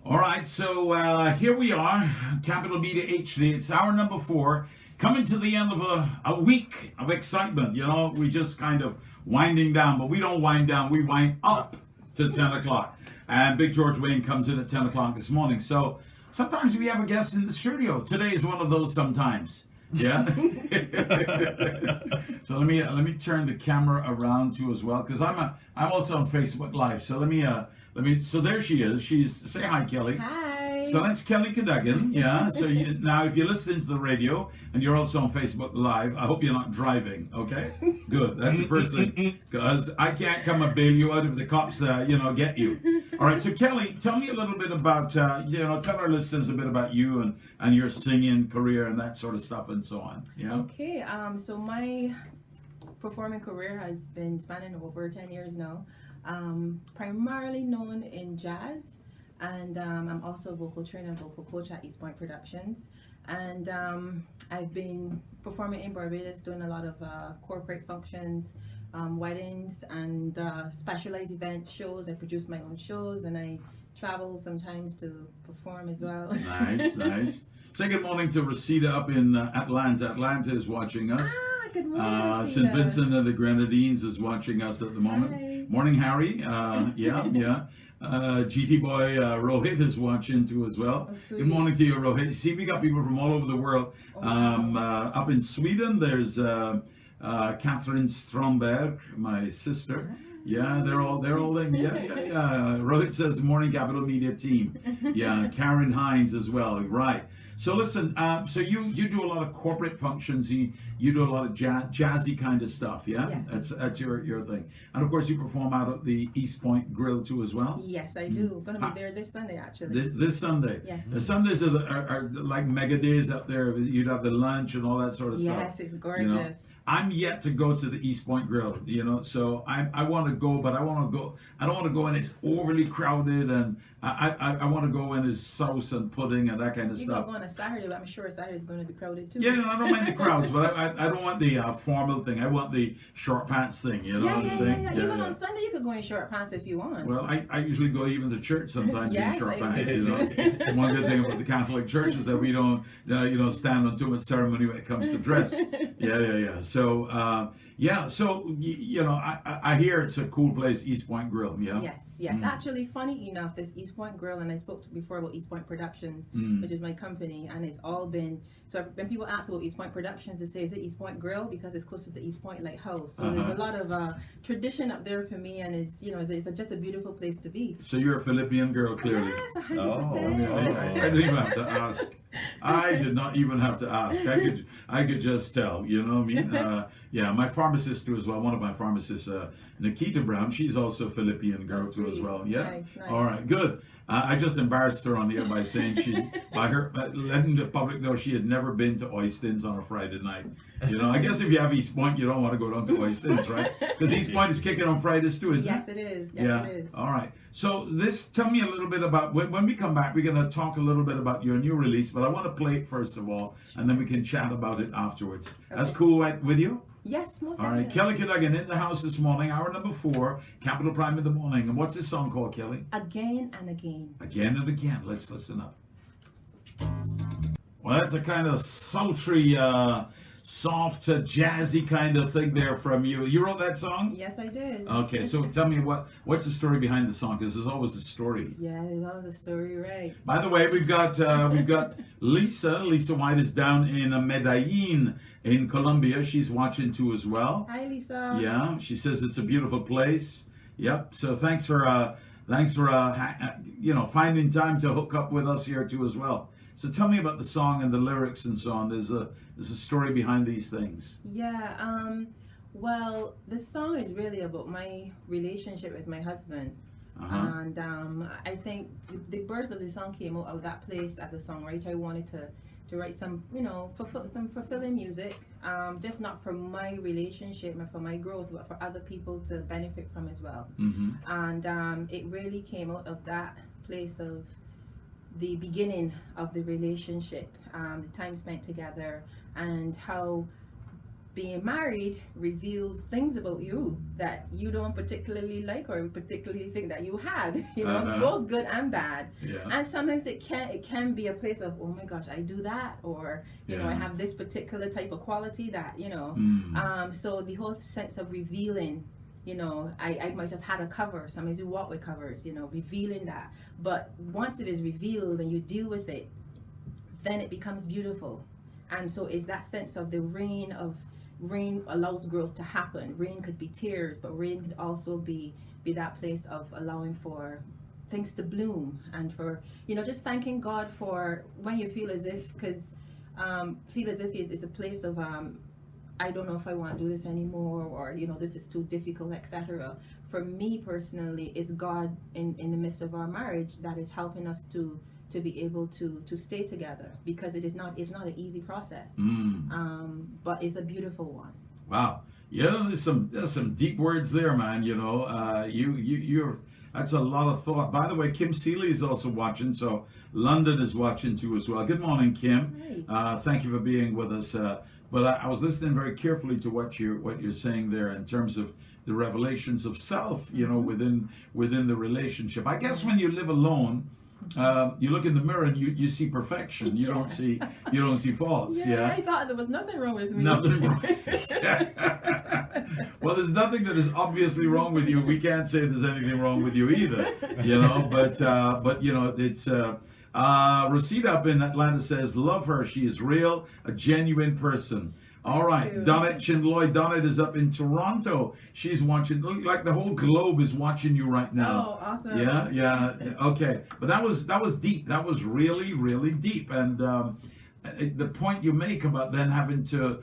All right, so here we are, Capital Media HD. It's hour number 4, coming to the end of a week of excitement. You know, we just kind of winding down, but we don't wind down, we wind up to 10 o'clock. And Big George Wayne comes in at 10 o'clock this morning. So sometimes we have a guest in the studio. Today is one of those sometimes. Yeah. So let me turn the camera around too as well, because I'm also on Facebook Live. So let me so there she is. Say hi, Kelly. Hi. So that's Kelly Cadogan. Yeah. So now if you're listening to the radio and you're also on Facebook Live, I hope you're not driving. Okay. Good. That's the first thing, because I can't come and bail you out if the cops get you. All right. So Kelly, tell me a little bit about tell our listeners a bit about you and your singing career and that sort of stuff and so on. Yeah. Okay. So my performing career has been spanning over 10 years now. Primarily known in jazz, and I'm also a vocal trainer and vocal coach at East Point Productions, and I've been performing in Barbados, doing a lot of corporate functions, weddings, and specialized event shows. I produce my own shows, and I travel sometimes to perform as well. Nice, nice. Say good morning to Rosita up in Atlanta. Atlanta is watching us. Good morning, St. Vincent and the Grenadines is watching us at the moment. Hi. Morning, Harry. GT boy Rohit is watching too as well. Oh, good morning to you, Rohit. See, we got people from all over the world. Up in Sweden, there's Catherine Stromberg, my sister. Yeah, they're all there. Yeah. Rohit says, morning, Capital Media team. Yeah, Karen Hines as well. Right. So listen, so you do a lot of corporate functions. You do a lot of jazzy kind of stuff, yeah? That's your thing. And of course, you perform out at the East Point Grill too as well. Yes, I do. Going to be there this Sunday, actually. This Sunday. Yes. The Sundays are like mega days up there. You'd have the lunch and all that sort of stuff. Yes, it's gorgeous. You know? I'm yet to go to the East Point Grill, so I want to go, but I don't want to go and it's overly crowded, and I want to go and it's sauce and pudding and that kind of stuff. You can go on a Saturday, but I'm sure Saturday is going to be crowded too. Yeah, no, I don't mind the crowds, but I don't want the formal thing. I want the short pants thing, you know what I'm saying? Yeah. Even on Sunday you could go in short pants if you want. Well, I usually go even to church sometimes in short pants, agree. One good thing about the Catholic Church is that we don't, stand on too much ceremony when it comes to dress. Yeah. So, I hear it's a cool place, East Point Grill, yeah? Yes. Actually, funny enough, this East Point Grill, and I spoke before about East Point Productions, which is my company, and it's all been, so when people ask about East Point Productions, they say, is it East Point Grill? Because it's close to the East Point Lighthouse. So there's a lot of tradition up there for me, and it's just a beautiful place to be. So you're a Philippian girl, clearly. Yes, 100%. I didn't even have to ask. I did not even have to ask. I could just tell, you know what I mean? My pharmacist too as well. One of my pharmacists, Nikita Brown, she's also a Philippian girl too as well. Yeah. Nice. All right, good. I just embarrassed her on the air by saying letting the public know she had never been to Oistins on a Friday night. I guess if you have East Point, you don't want to go down to Oistins, right? Because East Point is kicking on Fridays too, isn't it? Yes, it is. Yes, it is. All right. So tell me a little bit about, when we come back, we're going to talk a little bit about your new release, but I want to play it first of all, and then we can chat about it afterwards. Okay. That's cool with you? Yes, most All right, Kelly Cadogan in the house this morning, hour number 4, Capital Prime in the morning. And what's this song called, Kelly? Again and Again. Again and Again. Let's listen up. Well, that's a kind of sultry, soft, jazzy kind of thing there from you. You wrote that song? Yes, I did. Okay, so tell me what's the story behind the song? Because there's always a story. Yeah, there's always a story, right? By the way, we've got Lisa. Lisa White is down in Medellin in Colombia. She's watching too as well. Hi, Lisa. Yeah, she says it's a beautiful place. Yep. So thanks for finding time to hook up with us here too as well. So tell me about the song and the lyrics and so on. There's a story behind these things. Yeah. Well, the song is really about my relationship with my husband. And I think the birth of the song came out of that place as a songwriter. I wanted to write some, some fulfilling music, just not for my relationship and for my growth, but for other people to benefit from as well. And it really came out of that place of the beginning of the relationship, the time spent together, and how being married reveals things about you that you don't particularly like or particularly think that you had, both good and bad. Yeah. And sometimes it can be a place of, oh my gosh, I do that, or I have this particular type of quality that so the whole sense of revealing, I might have had a cover. Sometimes you walk with covers, revealing that. But once it is revealed and you deal with it, then it becomes beautiful. And so it's that sense of the rain allows growth to happen. Rain could be tears, but rain could also be that place of allowing for things to bloom, and for just thanking God for when you feel as if, it's a place of I don't know if I want to do this anymore, or this is too difficult, etc. For me personally, it's God in the midst of our marriage that is helping us to be able to stay together, because it's not an easy process, but it's a beautiful one. Wow. There's some deep words there, man. You're that's a lot of thought. By the way, Kim Seeley is also watching, so London is watching too as well. Good morning, Kim. Thank you for being with us. But I was listening very carefully to what you're saying there in terms of the revelations of self, within the relationship. I guess when you live alone, you look in the mirror and you see perfection. You don't see faults. Yeah. I thought there was nothing wrong with me. Nothing wrong. Well, there's nothing that is obviously wrong with you. We can't say there's anything wrong with you either. But it's. Rosita up in Atlanta says, love her. She is real, a genuine person. All right. Donette Chinloy. Donette is up in Toronto. She's watching. Look like the whole globe is watching you right now. Oh, awesome. Yeah. Okay. But that was deep. That was really, really deep. And the point you make about then having to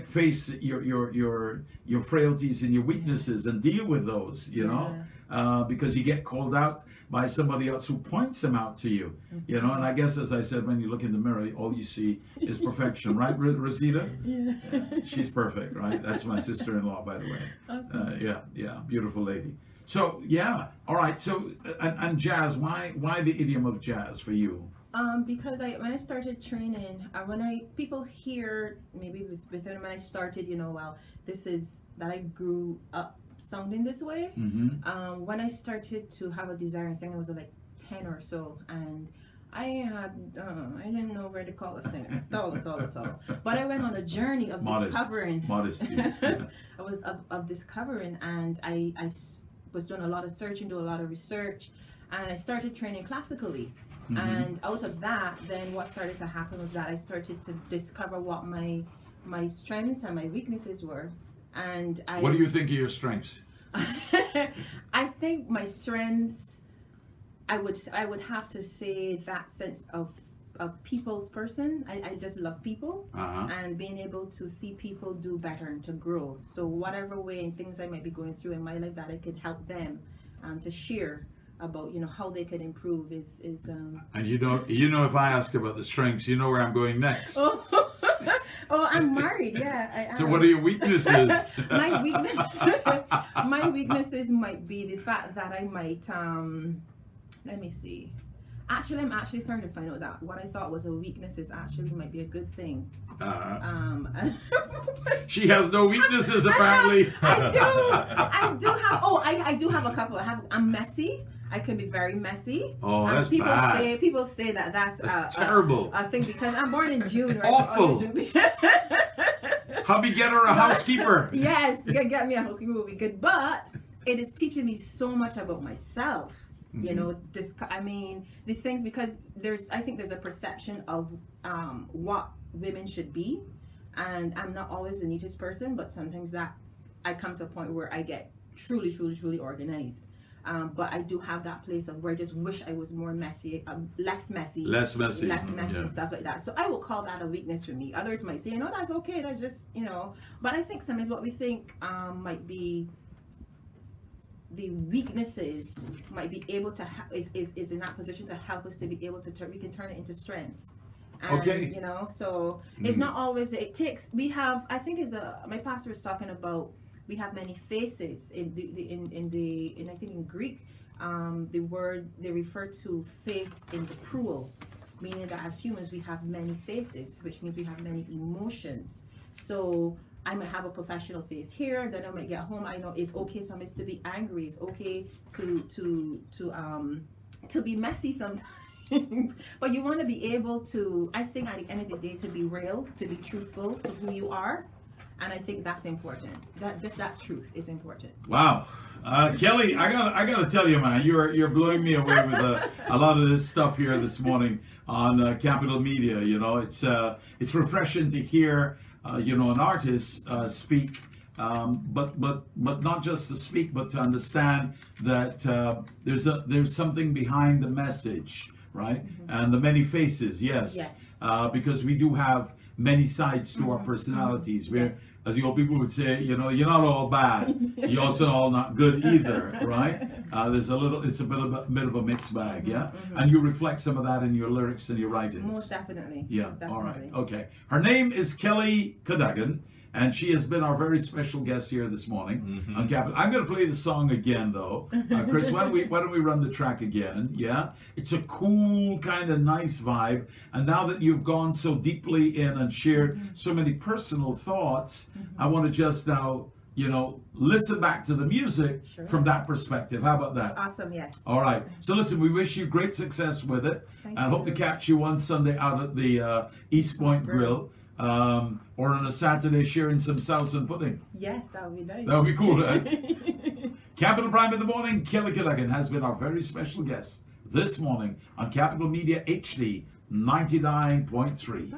face your frailties and your weaknesses and deal with those, because you get called out by somebody else who points them out to you, and I guess, as I said, when you look in the mirror, all you see is perfection, right, Rosita? Yeah. She's perfect, right? That's my sister-in-law, by the way. Awesome. Yeah, beautiful lady. So, yeah, all right. So, and jazz, why the idiom of jazz for you? Because when I started training, people hear maybe within when I started, this is that I grew up sounding this way. When I started to have a desire in singing, I was like 10 or so, and I didn't know where to call a singer at all. But I went on a journey of discovering. Modesty. I was of discovering, and I was doing a lot of searching, doing a lot of research, and I started training classically. And out of that, then what started to happen was that I started to discover what my strengths and my weaknesses were. And what do you think are your strengths? I think my strengths, I would have to say that sense of a people's person. I just love people, and being able to see people do better and to grow. So whatever way and things I might be going through in my life that I could help them to share about how they could improve is and if I ask about the strengths, you know where I'm going next. Oh, I'm married. Yeah, I am. So what are your weaknesses? My weaknesses might be the fact that I might let me see. Actually, I'm actually starting to find out that what I thought was a weakness is actually might be a good thing. She has no weaknesses apparently. I do have. Oh, I do have a couple. I'm messy. I can be very messy. Oh, that's people bad. People say that's terrible. I think because I'm born in June. Right? Awful. Hubby, get her a housekeeper. Yes, get me a housekeeper would be good. But it is teaching me so much about myself. The things, because I think there's a perception of what women should be, and I'm not always the neatest person, but sometimes that I come to a point where I get truly, truly, truly organized. But I do have that place of where I just wish I was more messy, less messy, and stuff like that. So I will call that a weakness for me. Others might say, that's okay, that's just, But I think sometimes what we think might be the weaknesses might be able to is in that position to help us to be able to we can turn it into strengths. And, okay. So it's not always. It takes. We have. I think my pastor was talking about. We have many faces in I think in Greek, the word they refer to face in the plural, meaning that as humans we have many faces, which means we have many emotions. So I might have a professional face here, and then I might get home. I know it's okay sometimes to be angry. It's okay to be messy sometimes. But you want to be able to, I think at the end of the day, to be real, to be truthful to who you are. And I think that's important. That truth is important. Wow. Kelly, I gotta tell you, man, you're blowing me away with a lot of this stuff here this morning on Capital Media. You know, it's refreshing to hear an artist speak, but not just to speak, but to understand that there's something behind the message, right? Mm-hmm. And the many faces, yes. Because we do have many sides to our personalities. We're, as the old people would say, you're not all bad. You're also all not good either, right? It's a bit of a mixed bag, yeah? And you reflect some of that in your lyrics and your writings. Most definitely. Yeah, Most definitely. all right, okay. Her name is Kelly Cadogan, and she has been our very special guest here this morning on Capital. I'm going to play the song again, though. Chris, why don't we run the track again? Yeah, it's a cool, kind of nice vibe. And now that you've gone so deeply in and shared so many personal thoughts, I want to just now, listen back to the music from that perspective. How about that? Awesome, yes. All right. So listen, we wish you great success with it. Thank I hope to catch you one Sunday out at the East Point Grill. Or on a Saturday sharing some Southern pudding. Yes, that would be nice. That would be cool, right? Capital Prime in the morning. Kelly Cadogan has been our very special guest this morning on Capital Media HD 99.3.